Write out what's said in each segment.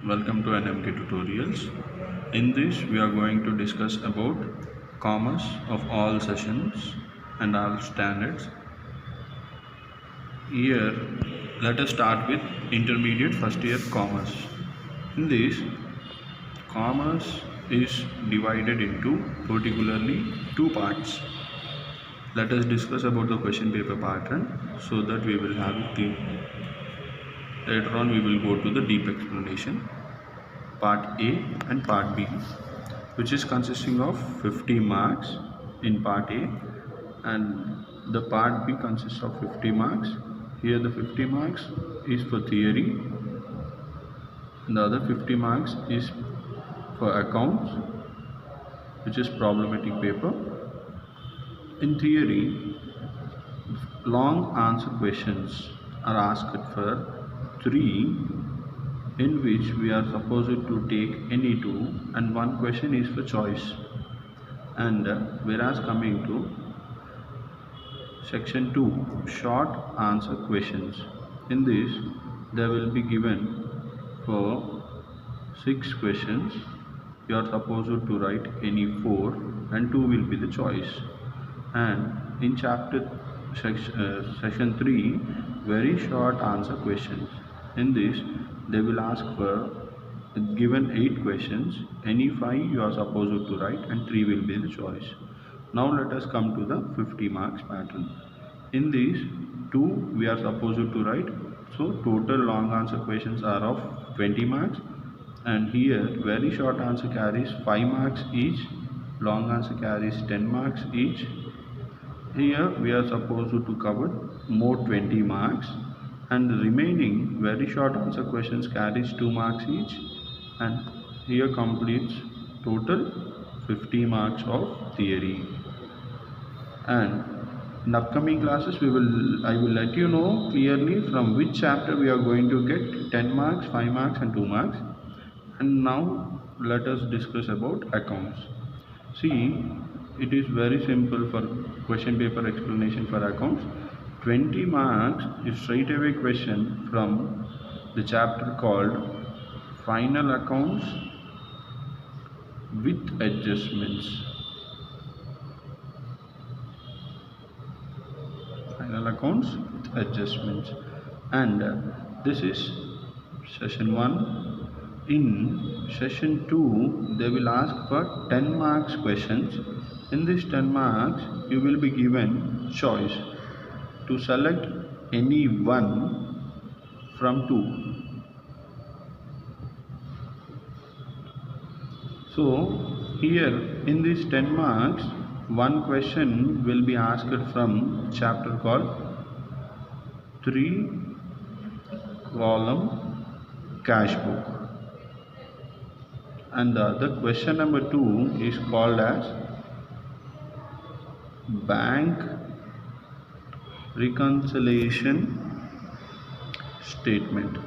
Welcome to NMK Tutorials. In this we are going to discuss about commerce of all sessions and all standards. Here let us start with intermediate first year commerce. In this, commerce is divided into particularly two parts. Let us discuss about the question paper pattern so that we will have it clear. Later on we will go to the deep explanation. Part A and Part B, which is consisting of 50 marks in Part A, and the Part B consists of 50 marks. Here the 50 marks is for theory and the other 50 marks is for accounts, which is problematic paper. In theory, long answer questions are asked for 3, in which we are supposed to take any 2 and 1 question is for choice. And whereas coming to section 2, short answer questions, in this there will be given for 6 questions. You are supposed to write any 4 and 2 will be the choice. And in section 3, very short answer questions. In this they will ask for given 8 questions, any 5 you are supposed to write and 3 will be the choice. Now let us come to the 50 marks pattern. In these 2 we are supposed to write, so total long answer questions are of 20 marks, and here very short answer carries 5 marks each, long answer carries 10 marks each. Here we are supposed to cover more 20 marks, and the remaining very short answer questions carries 2 marks each, and here completes total 50 marks of theory. And in upcoming classes I will let you know clearly from which chapter we are going to get 10 marks, 5 marks and 2 marks. And now let us discuss about accounts. See, it is very simple for question paper explanation for accounts. 20 marks is straight away question from the chapter called Final Accounts with Adjustments. Final Accounts with Adjustments. And this is session 1. In session 2, they will ask for 10 marks questions. In this 10 marks, you will be given choice to select any one from 2. So here in this 10 marks, one question will be asked from chapter called 3 column cash book, and the other question number 2 is called as bank reconciliation statement.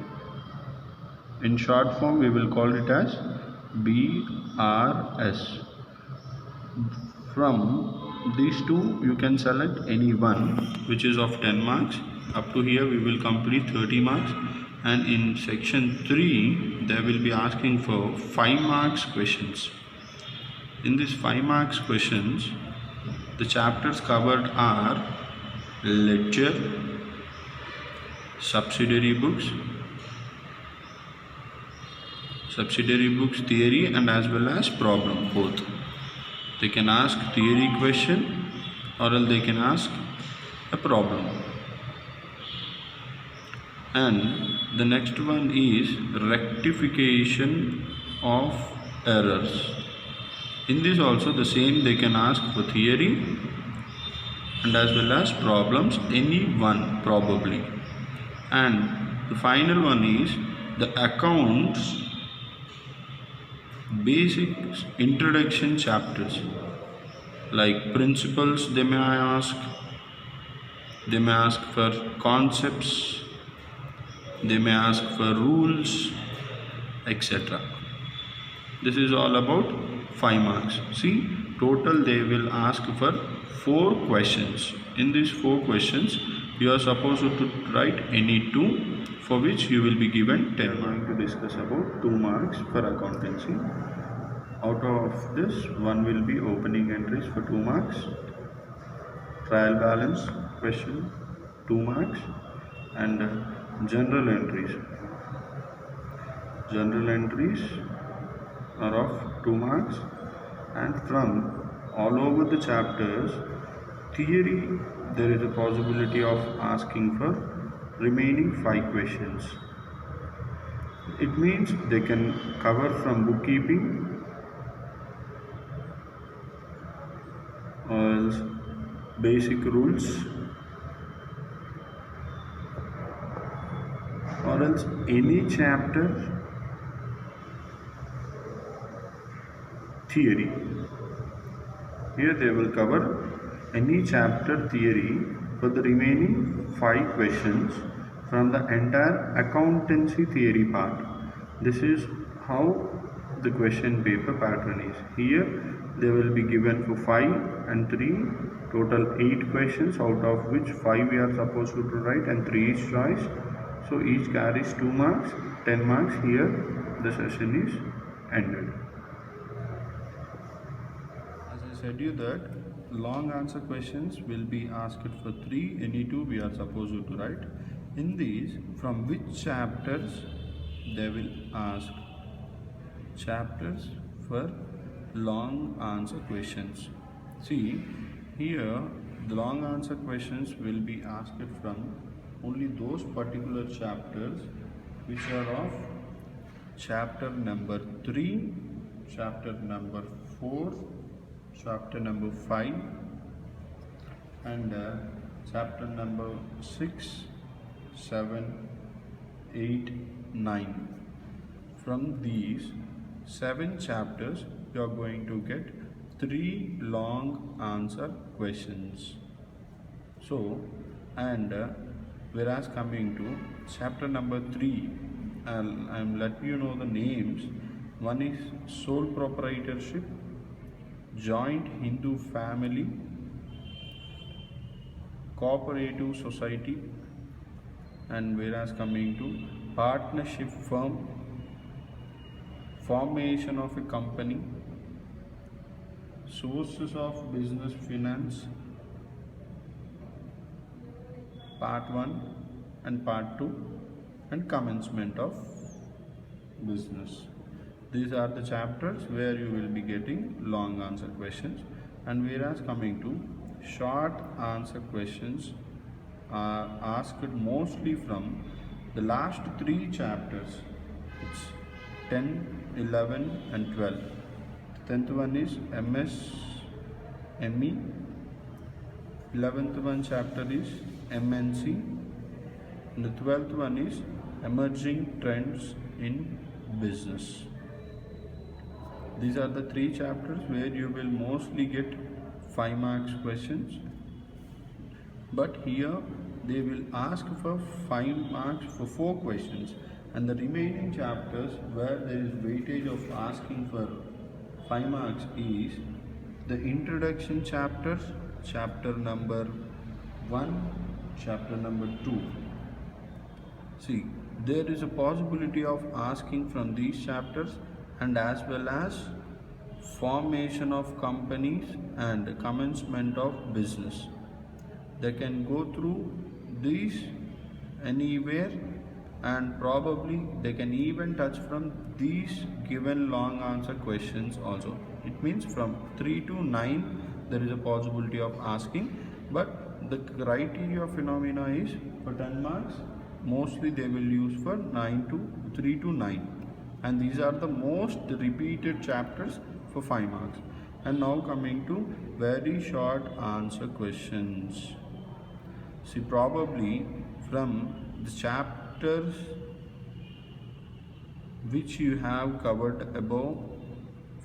In short form we will call it as BRS. From these 2 you can select any one which is of 10 marks. Up to here we will complete 30 marks, and in section 3 they will be asking for 5 marks questions. In these 5 marks questions, the chapters covered are ledger, subsidiary books theory, and as well as problem, both. They can ask theory question or else they can ask a problem. And the next one is rectification of errors. In this also the same, they can ask for theory and as well as problems, any one probably. And the final one is the accounts basic introduction chapters, like principles they may ask for concepts, they may ask for rules, etc. This is all about 5 marks. See, total they will ask for 4 questions. In these 4 questions You are supposed to write any two, for which you will be given 10 marks. We are going to discuss about 2 marks for accountancy. Out of this, one will be opening entries for 2 marks, trial balance question 2 marks, and general entries. General entries are of 2 marks, and from all over the chapters, theory, there is a possibility of asking for remaining 5 questions. It means they can cover from bookkeeping or else basic rules or else any chapter theory. Here they will cover any chapter theory for the remaining 5 questions from the entire accountancy theory part. This is how the question paper pattern is. Here they will be given for 5 and 3, total 8 questions, out of which 5 we are supposed to write and 3 is choice. So each carries 2 marks, 10 marks. Here the session is ended. As I said you that long answer questions will be asked for 3, any 2 we are supposed to write. In these, from which chapters they will ask? Chapters for long answer questions. See, here the long answer questions will be asked from only those particular chapters which are of chapter number 3, chapter number 4, chapter number 5, and chapter number 6, 7, 8, 9. From these 7 chapters, you are going to get 3 long answer questions. So, and whereas coming to chapter number 3, I'm letting you know the names. One is sole proprietorship, joint Hindu family, cooperative society, and whereas coming to partnership firm, formation of a company, sources of business finance, part 1 and part 2, and commencement of business. These are the chapters where you will be getting long answer questions, and whereas coming to short answer questions are asked mostly from the last 3 chapters. It's 10, 11 and 12. The 10th one is MSME, 11th one chapter is MNC, and the 12th one is emerging trends in business. These are the 3 chapters where you will mostly get 5 marks questions, but here they will ask for 5 marks for 4 questions, and the remaining chapters where there is weightage of asking for 5 marks is the introduction chapters, chapter number 1, chapter number 2. See, there is a possibility of asking from these chapters, and as well as formation of companies and commencement of business. They can go through these anywhere, and probably they can even touch from these given long answer questions also. It means from 3 to 9 there is a possibility of asking, but the criteria phenomena is for 10 marks. Mostly they will use for 3 to 9, and these are the most repeated chapters for 5 marks. And now coming to very short answer questions. See, probably from the chapters which you have covered above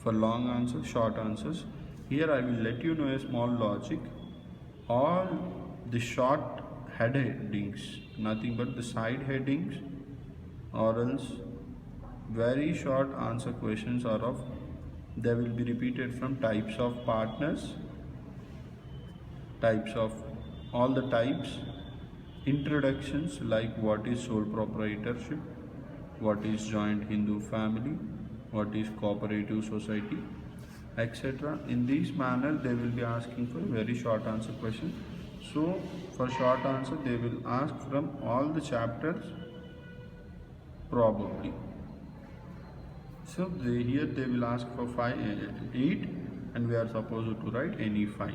for long answers, short answers, here I will let you know a small logic. All the short headings, nothing but the side headings, or else very short answer questions are of, they will be repeated from types of partners, types of all the types, introductions like what is sole proprietorship, what is joint Hindu family, what is cooperative society, etc. In this manner they will be asking for a very short answer question. So for short answer they will ask from all the chapters probably. So here they will ask for 8 and we are supposed to write any 5.